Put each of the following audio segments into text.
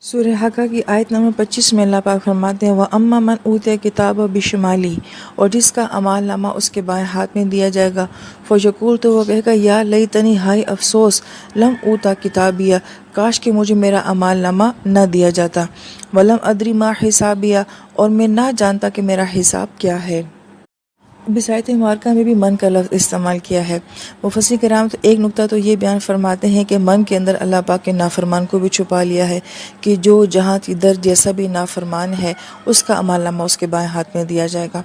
سورہ حقہ کی آیت نمبر 25 میں اللہ پاک فرماتے ہیں وَأَمَّا مَنْ أُوتِیَ الْكِتَابَ بِشِمَالِهِ، اور جس کا اعمال نامہ اس کے بائیں ہاتھ میں دیا جائے گا فَیَقُولُ، تو وہ کہے گا یا لیتنی، ہائے افسوس، لم اوتا کتابیہ، کاش کہ مجھے میرا اعمال نامہ نہ دیا جاتا، وَلَمْ أَدْرِ مَا حِسَابِیہ، اور میں نہ جانتا کہ میرا حساب کیا ہے۔ اس آیت مبارکہ میں بھی من کا لفظ استعمال کیا ہے۔ مفسرین کرام تو ایک نقطہ تو یہ بیان فرماتے ہیں کہ من کے اندر اللہ پاک کے نافرمان کو بھی چھپا لیا ہے کہ جو جہاں ادھر جیسا بھی نافرمان ہے اس کا اعمال نامہ اس کے بائیں ہاتھ میں دیا جائے گا۔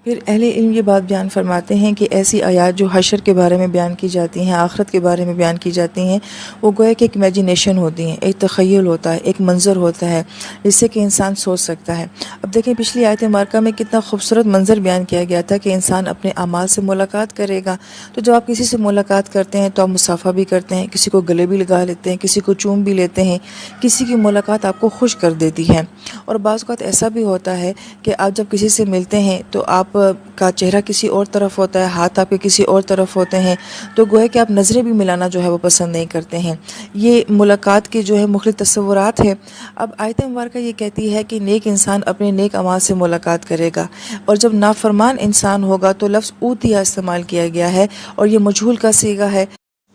پھر اہل علم یہ بات بیان فرماتے ہیں کہ ایسی آیات جو حشر کے بارے میں بیان کی جاتی ہیں، آخرت کے بارے میں بیان کی جاتی ہیں، وہ گویا کہ ایک امیجینیشن ہوتی ہیں، ایک تخیل ہوتا ہے، ایک منظر ہوتا ہے جس سے کہ انسان سوچ سکتا ہے۔ اب دیکھیں پچھلی آیت مبارکہ میں کتنا خوبصورت منظر بیان کیا گیا تھا کہ انسان اپنے اعمال سے ملاقات کرے گا۔ تو جب آپ کسی سے ملاقات کرتے ہیں تو آپ مصافحہ بھی کرتے ہیں، کسی کو گلے بھی لگا لیتے ہیں، کسی کو چوم بھی لیتے ہیں، کسی کی ملاقات آپ کو خوش کر دیتی ہے۔ اور بعض اوقات ایسا بھی ہوتا ہے کہ آپ جب کسی سے ملتے ہیں تو آپ کا چہرہ کسی اور طرف ہوتا ہے، ہاتھ آپ کے کسی اور طرف ہوتے ہیں، تو گویا کہ آپ نظریں بھی ملانا جو ہے وہ پسند نہیں کرتے ہیں۔ یہ ملاقات کے جو ہے مختلف تصورات ہیں۔ اب آیت مبارکہ یہ کہتی ہے کہ نیک انسان اپنے نیک اعمال سے ملاقات کرے گا، اور جب نافرمان انسان ہوگا تو لفظ اوتیا استعمال کیا گیا ہے اور یہ مجہول کا صیغہ ہے۔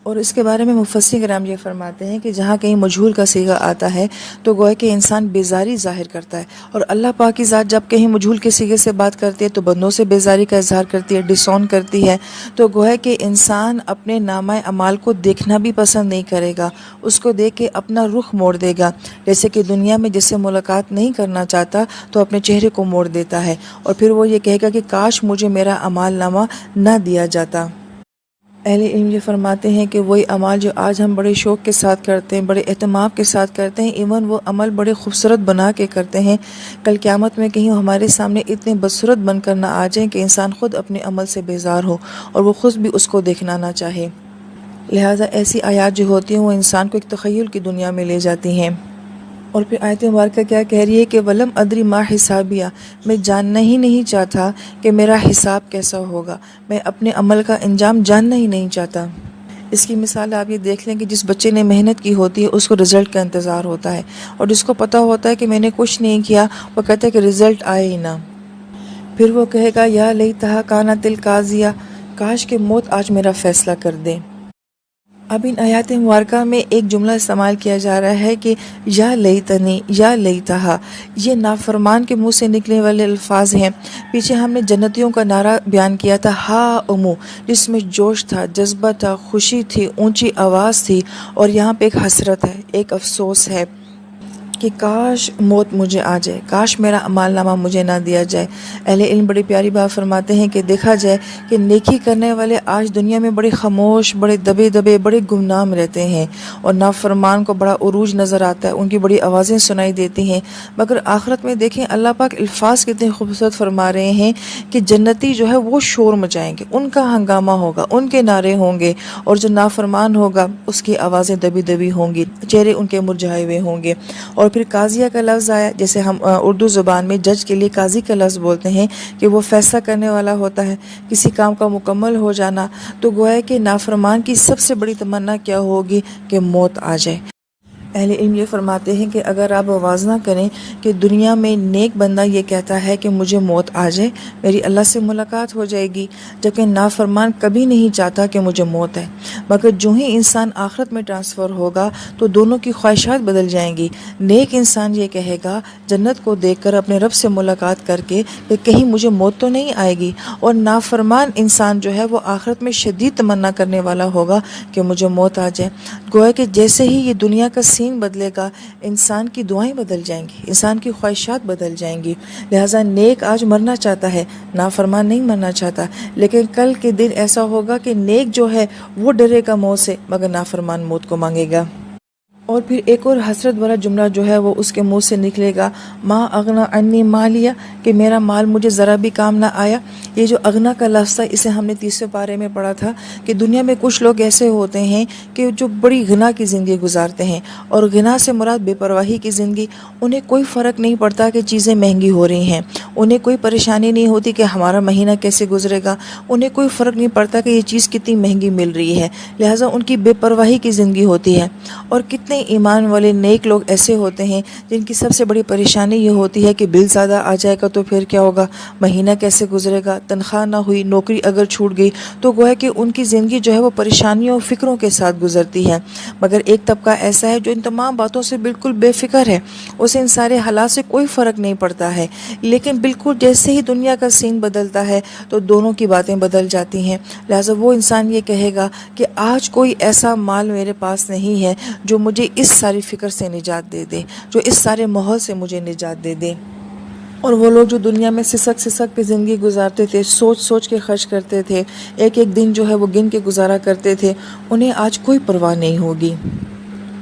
اور اس کے بارے میں مفسرین کرام یہ فرماتے ہیں کہ جہاں کہیں مجہول کا صیغہ آتا ہے تو گویا کہ انسان بیزاری ظاہر کرتا ہے، اور اللہ پاک کی ذات جب کہیں مجہول کے صیغے سے بات کرتی ہے تو بندوں سے بیزاری کا اظہار کرتی ہے، ڈسون کرتی ہے۔ تو گویا کہ انسان اپنے نامہ اعمال کو دیکھنا بھی پسند نہیں کرے گا، اس کو دیکھ کے اپنا رخ موڑ دے گا، جیسے کہ دنیا میں جس سے ملاقات نہیں کرنا چاہتا تو اپنے چہرے کو موڑ دیتا ہے، اور پھر وہ یہ کہے گا کہ کاش مجھے میرا اعمال نامہ نہ دیا جاتا۔ اہل علم یہ فرماتے ہیں کہ وہی اعمال جو آج ہم بڑے شوق کے ساتھ کرتے ہیں، بڑے اہتمام کے ساتھ کرتے ہیں، ایون وہ عمل بڑے خوبصورت بنا کے کرتے ہیں، کل قیامت میں کہیں ہمارے سامنے اتنے بدصورت بن کر نہ آ جائیں کہ انسان خود اپنے عمل سے بیزار ہو اور وہ خود بھی اس کو دیکھنا نہ چاہے۔ لہٰذا ایسی آیات جو ہوتی ہیں وہ انسان کو ایک تخیل کی دنیا میں لے جاتی ہیں۔ اور پھر آیت مبارکہ کیا کہہ رہی ہے کہ وَلَمْ أَدْرِ مَا حِسَابِیَہ، میں جاننا ہی نہیں چاہتا کہ میرا حساب کیسا ہوگا، میں اپنے عمل کا انجام جاننا ہی نہیں چاہتا۔ اس کی مثال آپ یہ دیکھ لیں کہ جس بچے نے محنت کی ہوتی ہے اس کو رزلٹ کا انتظار ہوتا ہے، اور جس کو پتہ ہوتا ہے کہ میں نے کچھ نہیں کیا وہ کہتا ہے کہ رزلٹ آئے ہی نہ، پھر وہ کہے گا یا لیتہا کانت القاضیہ، کاش کہ موت آج میرا فیصلہ کر دے۔ اب ان آیات مبارکہ میں ایک جملہ استعمال کیا جا رہا ہے کہ یا لیتنی، یا لیتہا، یہ نافرمان کے منہ سے نکلنے والے الفاظ ہیں۔ پیچھے ہم نے جنتیوں کا نعرہ بیان کیا تھا ہا امو، جس میں جوش تھا، جذبہ تھا، خوشی تھی، اونچی آواز تھی، اور یہاں پہ ایک حسرت ہے، ایک افسوس ہے کہ کاش موت مجھے آ جائے، کاش میرا اعمال نامہ مجھے نہ دیا جائے۔ اہل علم بڑی پیاری بات فرماتے ہیں کہ دیکھا جائے کہ نیکی کرنے والے آج دنیا میں بڑے خاموش، بڑے دبے دبے، بڑے گمنام رہتے ہیں، اور نافرمان کو بڑا عروج نظر آتا ہے، ان کی بڑی آوازیں سنائی دیتی ہیں، مگر آخرت میں دیکھیں اللہ پاک الفاظ کتنے خوبصورت فرما رہے ہیں کہ جنتی جو ہے وہ شور مچائیں گے، ان کا ہنگامہ ہوگا، ان کے نعرے ہوں گے، اور جو نافرمان ہوگا اس کی آوازیں دبی دبی ہوں گی، چہرے ان کے مرجھائے ہوئے ہوں گے۔ اور پھر قاضیہ کا لفظ آیا، جیسے ہم اردو زبان میں جج کے لیے قاضی کا لفظ بولتے ہیں کہ وہ فیصلہ کرنے والا ہوتا ہے، کسی کام کا مکمل ہو جانا، تو گویا کہ نافرمان کی سب سے بڑی تمنا کیا ہوگی کہ موت آ جائے۔ اہل علم یہ فرماتے ہیں کہ اگر آپ موازنہ کریں کہ دنیا میں نیک بندہ یہ کہتا ہے کہ مجھے موت آ جائے، میری اللہ سے ملاقات ہو جائے گی، جبکہ نافرمان کبھی نہیں چاہتا کہ مجھے موت ہے، مگر جو ہی انسان آخرت میں ٹرانسفر ہوگا تو دونوں کی خواہشات بدل جائیں گی۔ نیک انسان یہ کہے گا جنت کو دیکھ کر، اپنے رب سے ملاقات کر کے، کہ کہیں مجھے موت تو نہیں آئے گی، اور نافرمان انسان جو ہے وہ آخرت میں شدید تمنا کرنے والا ہوگا کہ مجھے موت آ جائے۔ گویا کہ جیسے ہی یہ دنیا کا سین بدلے گا، انسان کی دعائیں بدل جائیں گی، انسان کی خواہشات بدل جائیں گی۔ لہٰذا نیک آج مرنا چاہتا ہے، نافرمان نہیں مرنا چاہتا، لیکن کل کے دن ایسا ہوگا کہ نیک جو ہے وہ ڈرے گا موت سے، مگر نافرمان موت کو مانگے گا۔ اور پھر ایک اور حسرت بھرا جملہ جو ہے وہ اس کے منہ سے نکلے گا ما اغنا عنی مالیہ، کہ میرا مال مجھے ذرا بھی کام نہ آیا۔ یہ جو اغنا کا لفظ تھا اسے ہم نے 30ویں پارے میں پڑھا تھا کہ دنیا میں کچھ لوگ ایسے ہوتے ہیں کہ جو بڑی غنا کی زندگی گزارتے ہیں، اور غنا سے مراد بے پرواہی کی زندگی، انہیں کوئی فرق نہیں پڑتا کہ چیزیں مہنگی ہو رہی ہیں، انہیں کوئی پریشانی نہیں ہوتی کہ ہمارا مہینہ کیسے گزرے گا، انہیں کوئی فرق نہیں پڑتا کہ یہ چیز کتنی مہنگی مل رہی ہے، لہٰذا ان کی بے پرواہی کی زندگی ہوتی ہے۔ اور کتنے ایمان والے نیک لوگ ایسے ہوتے ہیں جن کی سب سے بڑی پریشانی یہ ہوتی ہے کہ بل زیادہ آ جائے گا تو پھر کیا ہوگا، مہینہ کیسے گزرے گا، تنخواہ نہ ہوئی، نوکری اگر چھوٹ گئی تو گویا کہ ان کی زندگی جو ہے وہ پریشانیوں اور فکروں کے ساتھ گزرتی ہے۔ مگر ایک طبقہ ایسا ہے جو ان تمام باتوں سے بالکل بے فکر ہے، اسے ان سارے حالات سے کوئی فرق نہیں پڑتا ہے، لیکن بالکل جیسے ہی دنیا کا سین بدلتا ہے تو دونوں کی باتیں بدل جاتی ہیں۔ لہٰذا وہ انسان یہ کہے گا کہ آج کوئی ایسا مال میرے پاس نہیں ہے جو مجھے اس ساری فکر سے نجات دے دے، جو اس سارے ماحول سے مجھے نجات دے دے۔ اور وہ لوگ جو دنیا میں سسک کے زندگی گزارتے تھے، سوچ سوچ کے خرچ کرتے تھے، ایک ایک دن جو ہے وہ گن کے گزارا کرتے تھے، انہیں آج کوئی پرواہ نہیں ہوگی۔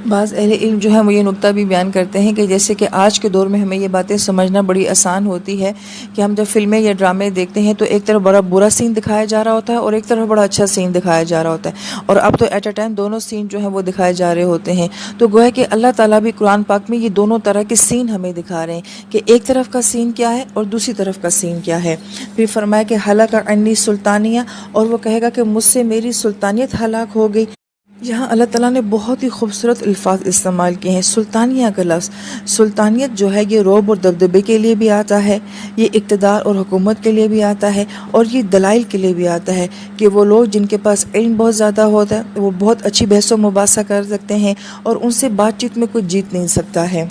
بعض اہل علم جو ہے وہ یہ نکتہ بھی بیان کرتے ہیں کہ جیسے کہ آج کے دور میں ہمیں یہ باتیں سمجھنا بڑی آسان ہوتی ہے کہ ہم جب فلمیں یا ڈرامے دیکھتے ہیں تو ایک طرف بڑا برا سین دکھایا جا رہا ہوتا ہے اور ایک طرف بڑا اچھا سین دکھایا جا رہا ہوتا ہے، اور اب تو ایٹ اے ٹائم دونوں سین جو ہیں وہ دکھائے جا رہے ہوتے ہیں۔ تو گویا کہ اللہ تعالیٰ بھی قرآن پاک میں یہ دونوں طرح کے سین ہمیں دکھا رہے ہیں کہ ایک طرف کا سین کیا ہے اور دوسری طرف کا سین کیا ہے۔ پھر فرمایا کہ ہلاک عنی سلطانیہ، اور وہ کہے گا کہ مجھ سے میری سلطانیت ہلاک ہو گئی۔ یہاں اللہ تعالیٰ نے بہت ہی خوبصورت الفاظ استعمال کیے ہیں۔ سلطانیہ کا لفظ، سلطانیت جو ہے یہ روب اور دبدبے کے لیے بھی آتا ہے، یہ اقتدار اور حکومت کے لیے بھی آتا ہے، اور یہ دلائل کے لیے بھی آتا ہے کہ وہ لوگ جن کے پاس علم بہت زیادہ ہوتا ہے وہ بہت اچھی بحث و مباحثہ کر سکتے ہیں اور ان سے بات چیت میں کوئی جیت نہیں سکتا ہے۔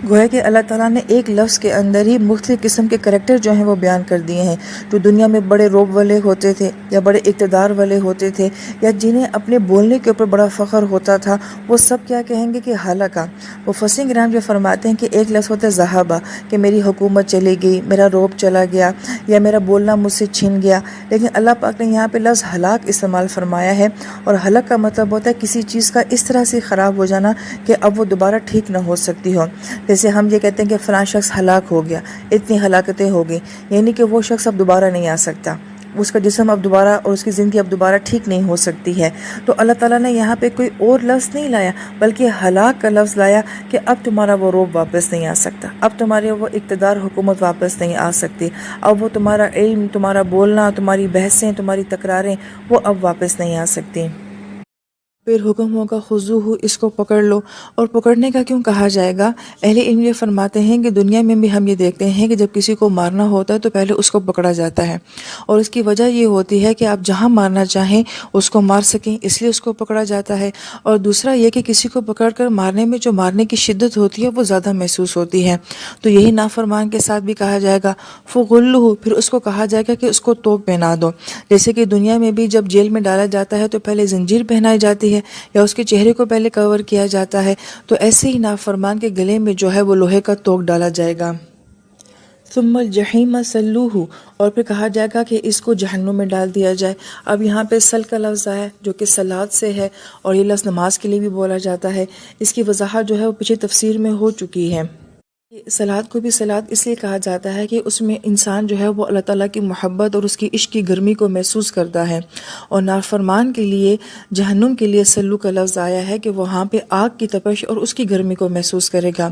گویا کہ اللہ تعالیٰ نے ایک لفظ کے اندر ہی مختلف قسم کے کریکٹر جو ہیں وہ بیان کر دیے ہیں، جو دنیا میں بڑے روب والے ہوتے تھے یا بڑے اقتدار والے ہوتے تھے یا جنہیں اپنے بولنے کے اوپر بڑا فخر ہوتا تھا، وہ سب کیا کہیں گے کہ ہلاکا۔ مفسرین کرام جو فرماتے ہیں کہ ایک لفظ ہوتا ہے ذہابہ، کہ میری حکومت چلی گئی، میرا روب چلا گیا یا میرا بولنا مجھ سے چھن گیا، لیکن اللہ پاک نے یہاں پہ لفظ ہلاک استعمال فرمایا ہے، اور ہلاک کا مطلب ہوتا ہے کسی چیز کا اس طرح سے خراب ہو جانا کہ اب وہ دوبارہ ٹھیک نہ ہو سکتی ہو۔ جیسے ہم یہ کہتے ہیں کہ فلاں شخص ہلاک ہو گیا، اتنی ہلاکتیں ہو گئی، یعنی کہ وہ شخص اب دوبارہ نہیں آ سکتا، اس کا جسم اب دوبارہ اور اس کی زندگی اب دوبارہ ٹھیک نہیں ہو سکتی ہے۔ تو اللہ تعالیٰ نے یہاں پہ کوئی اور لفظ نہیں لایا بلکہ ہلاک کا لفظ لایا کہ اب تمہارا وہ روب واپس نہیں آ سکتا، اب تمہارے وہ اقتدار حکومت واپس نہیں آ سکتی، اب وہ تمہارا علم، تمہارا بولنا، تمہاری بحثیں، تمہاری تکراریں وہ اب واپس نہیں آ سکتی۔ پھر حکم ہوگا خذوہ، اس کو پکڑ لو۔ اور پکڑنے کا کیوں کہا جائے گا؟ اہل علم یہ فرماتے ہیں کہ دنیا میں بھی ہم یہ دیکھتے ہیں کہ جب کسی کو مارنا ہوتا ہے تو پہلے اس کو پکڑا جاتا ہے، اور اس کی وجہ یہ ہوتی ہے کہ آپ جہاں مارنا چاہیں اس کو مار سکیں، اس لیے اس کو پکڑا جاتا ہے۔ اور دوسرا یہ کہ کسی کو پکڑ کر مارنے میں جو مارنے کی شدت ہوتی ہے وہ زیادہ محسوس ہوتی ہے، تو یہی نافرمان کے ساتھ بھی کہا جائے گا فغلہ، پھر اس کو کہا جائے گا کہ اس کو توق پہنا دو۔ جیسے کہ دنیا میں بھی جب جیل میں ڈالا جاتا ہے تو پہلے زنجیر پہنائی جاتی ہے یا اس کے چہرے کو پہلے کور کیا جاتا ہے، تو ایسے ہی نافرمان کے گلے میں جو ہے وہ لوہے کا توق ڈالا جائے گا۔ ثم الجحیم صلوہ، اور پھر کہا جائے گا کہ اس کو جہنم میں ڈال دیا جائے۔ اب یہاں پہ سل کا لفظ ہے جو کہ صلاۃ سے ہے، اور یہ لفظ نماز کے لیے بھی بولا جاتا ہے۔ اس کی وضاحت جو ہے وہ پچھلی تفسیر میں ہو چکی ہے۔ صلاۃ کو بھی صلاۃ اس لیے کہا جاتا ہے کہ اس میں انسان جو ہے وہ اللہ تعالیٰ کی محبت اور اس کی عشق کی گرمی کو محسوس کرتا ہے، اور نافرمان کے لیے جہنم کے لیے سلو کا لفظ آیا ہے کہ وہاں پہ آگ کی تپش اور اس کی گرمی کو محسوس کرے گا۔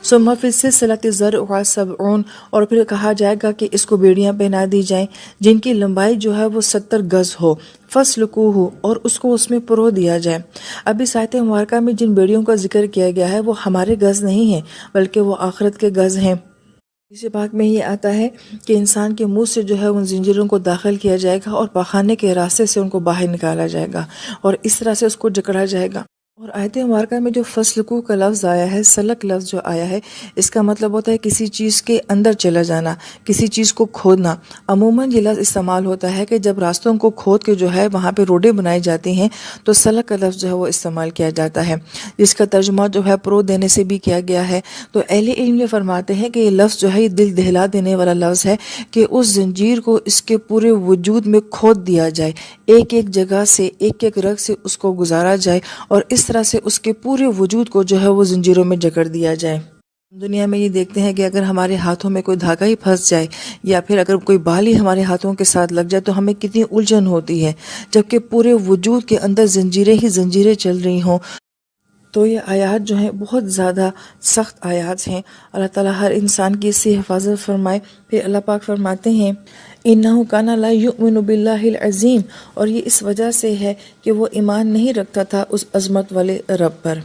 ثم فی السلسلۃ ذرعها 70، اور پھر کہا جائے گا کہ اس کو بیڑیاں پہنا دی جائیں جن کی لمبائی جو ہے وہ 70 گز ہو، فَاسْلُكُوهُ، اور اس کو اس میں پرو دیا جائے۔ اب اس آیت مبارکہ میں جن بیڑیوں کا ذکر کیا گیا ہے وہ ہمارے گز نہیں ہیں بلکہ وہ آخرت کے گز ہیں۔ اس پاک میں یہ آتا ہے کہ انسان کے منہ سے جو ہے ان زنجیروں کو داخل کیا جائے گا اور پاخانے کے راستے سے ان کو باہر نکالا جائے گا، اور اس طرح سے اس کو جکڑا جائے گا۔ اور آیت مبارکہ میں جو فَاسْلُكُوهُ کا لفظ آیا ہے، سلک لفظ جو آیا ہے، اس کا مطلب ہوتا ہے کسی چیز کے اندر چلا جانا، کسی چیز کو کھودنا۔ عموماً یہ لفظ استعمال ہوتا ہے کہ جب راستوں کو کھود کے جو ہے وہاں پہ روڈیں بنائی جاتی ہیں تو سلک کا لفظ جو ہے وہ استعمال کیا جاتا ہے، جس کا ترجمہ جو ہے پرو دینے سے بھی کیا گیا ہے۔ تو اہل علم یہ فرماتے ہیں کہ یہ لفظ جو ہے یہ دل دہلا دینے والا لفظ ہے کہ اس زنجیر کو اس کے پورے وجود میں کھود دیا جائے، ایک ایک جگہ سے، ایک ایک رگ سے اس کو گزارا جائے، اور اس طرح سے اس کے پورے وجود کو جو ہے وہ زنجیروں میں جکڑ دیا جائے۔ دنیا میں یہ دیکھتے ہیں کہ اگر ہمارے ہاتھوں میں کوئی دھاگا ہی پھنس جائے یا پھر اگر کوئی بال ہی ہمارے ہاتھوں کے ساتھ لگ جائے تو ہمیں کتنی الجھن ہوتی ہے، جبکہ پورے وجود کے اندر زنجیریں ہی زنجیریں چل رہی ہوں۔ تو یہ آیات جو ہیں بہت زیادہ سخت آیات ہیں، اللہ تعالیٰ ہر انسان کی اس سے حفاظت فرمائے۔ پھر اللہ پاک فرماتے ہیں اِنَّهُ كَانَ لَا يُؤْمِنُ بِاللَّهِ الْعَظِيمِ، اور یہ اس وجہ سے ہے کہ وہ ایمان نہیں رکھتا تھا اس عظمت والے رب پر۔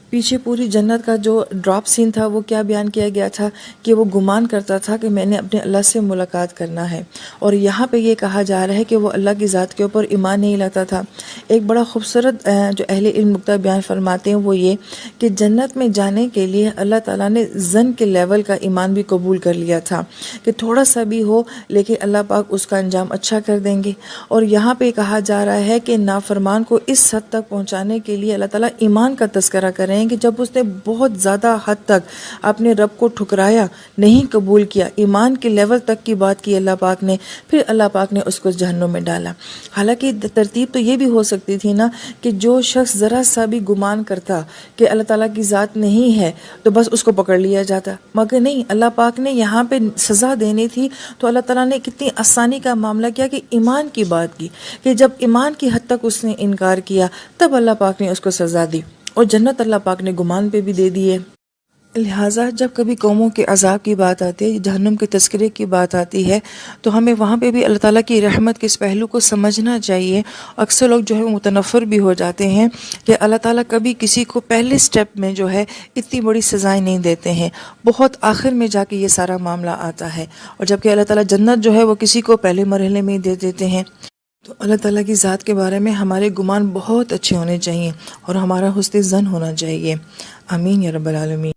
پیچھے پوری جنت کا جو ڈراپ سین تھا وہ کیا بیان کیا گیا تھا کہ وہ گمان کرتا تھا کہ میں نے اپنے اللہ سے ملاقات کرنا ہے، اور یہاں پہ یہ کہا جا رہا ہے کہ وہ اللہ کی ذات کے اوپر ایمان نہیں لاتا تھا۔ ایک بڑا خوبصورت جو اہل علم نقطہ بیان فرماتے ہیں وہ یہ کہ جنت میں جانے کے لیے اللہ تعالیٰ نے زن کے لیول کا ایمان بھی قبول کر لیا تھا کہ تھوڑا سا بھی ہو لیکن اللہ پاک اس کا انجام اچھا کر دیں گے، اور یہاں پہ کہا جا رہا ہے کہ نافرمان کو اس حد تک پہنچانے کے لیے اللہ تعالیٰ ایمان کا تذکرہ کریں کہ جب اس نے بہت زیادہ حد تک اپنے رب کو ٹھکرایا، نہیں قبول کیا، ایمان کے لیول تک کی بات کی اللہ پاک نے، پھر اللہ پاک نے اس کو جہنم میں ڈالا۔ حالانکہ ترتیب تو یہ بھی ہو سکتی تھی نا کہ جو شخص ذرا سا بھی گمان کرتا کہ اللہ تعالیٰ کی ذات نہیں ہے تو بس اس کو پکڑ لیا جاتا، مگر نہیں، اللہ پاک نے یہاں پہ سزا دینی تھی تو اللہ تعالیٰ نے کتنی آسانی کا معاملہ کیا کہ ایمان کی بات کی، کہ جب ایمان کی حد تک اس نے انکار کیا تب اللہ پاک نے اس کو سزا دی، اور جنت اللہ پاک نے گمان پہ بھی دے دی ہے۔ لہٰذا جب کبھی قوموں کے عذاب کی بات آتی ہے، جہنم کے تذکرے کی بات آتی ہے، تو ہمیں وہاں پہ بھی اللہ تعالیٰ کی رحمت کے اس پہلو کو سمجھنا چاہیے۔ اکثر لوگ جو ہے متنفر بھی ہو جاتے ہیں کہ اللہ تعالیٰ کبھی کسی کو پہلے سٹیپ میں جو ہے اتنی بڑی سزائیں نہیں دیتے ہیں، بہت آخر میں جا کے یہ سارا معاملہ آتا ہے، اور جبکہ اللہ تعالیٰ جنت جو ہے وہ کسی کو پہلے مرحلے میں ہی دے دیتے ہیں۔ تو اللہ تعالیٰ کی ذات کے بارے میں ہمارے گمان بہت اچھے ہونے چاہیے اور ہمارا حسن ظن ہونا چاہیے۔ آمین یا رب العالمین۔